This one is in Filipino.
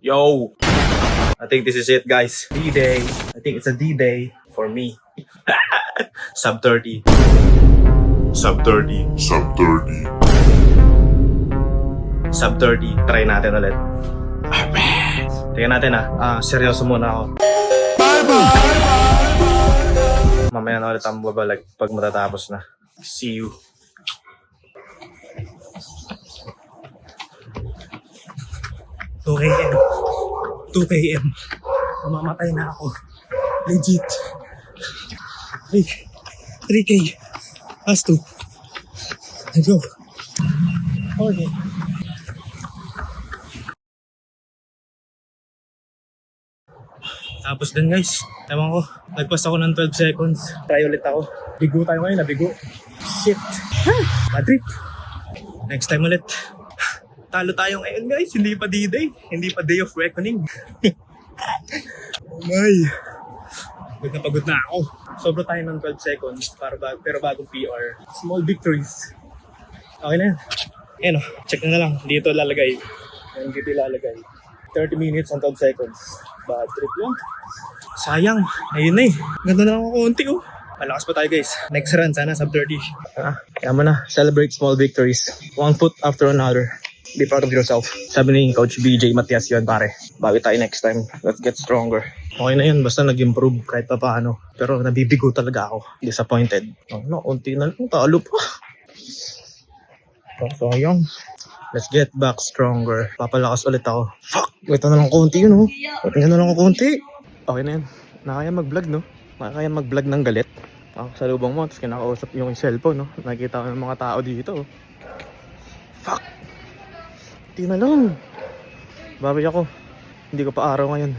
Yo! I think this is it, guys. D-Day. I think it's a D-Day for me. Sub 30. Sub 30. Sub 30. Sub 30. Try natin ulit. Tingnan natin seryoso muna ako. Mamaya na ulit ang babalag pag matatapos na. See you. PM. 2 PM. Mamamatay na ako. Legit. 3K. Last 2. Let's go. Okay. Tapos din guys, ewan ko, nagpas ako ng 12 seconds. Try ulit ako. Bigo tayo ngayon, nabigo. Shit. Bad trip. Next time ulit. Talo tayo ngayon guys, hindi pa D-Day. Hindi pa Day of Reckoning. Oh my. Pagod na ako. Sobra tayo ng 12 seconds pero bagong PR. Small victories. Okay na yan. Ayan o, check na lang. Dito lalagay. Ayan, dito lalagay. 30 minutes and 12 seconds. Bad trip yun. Sayang. Ayun na eh. Ganda na ako konti oh. Malakas pa tayo guys. Next run sana sub 30. Kaya mo na. Celebrate small victories. One foot after another. Be proud of yourself. Sabi ni Coach BJ Matias yun pare. Bawi tayo next time. Let's get stronger. Okay na yun. Basta nag-improve kahit pa paano. Pero nabibigo talaga ako. Disappointed. Unti na lang. Talo pa. Sayang. Let's get back stronger. Papalakas ulit ako. Fuck! Ito na lang konti yun, oh. Ito na lang konti. Okay na yan. Nakaya mag-vlog, no? Nakaya mag-vlog ng galit. Ako sa lubang mo, tapos kinakausap yung cellphone, no? Nakikita ko ng mga tao dito, oh. Fuck! Ito na lang. Babi ako. Hindi ko pa araw ngayon.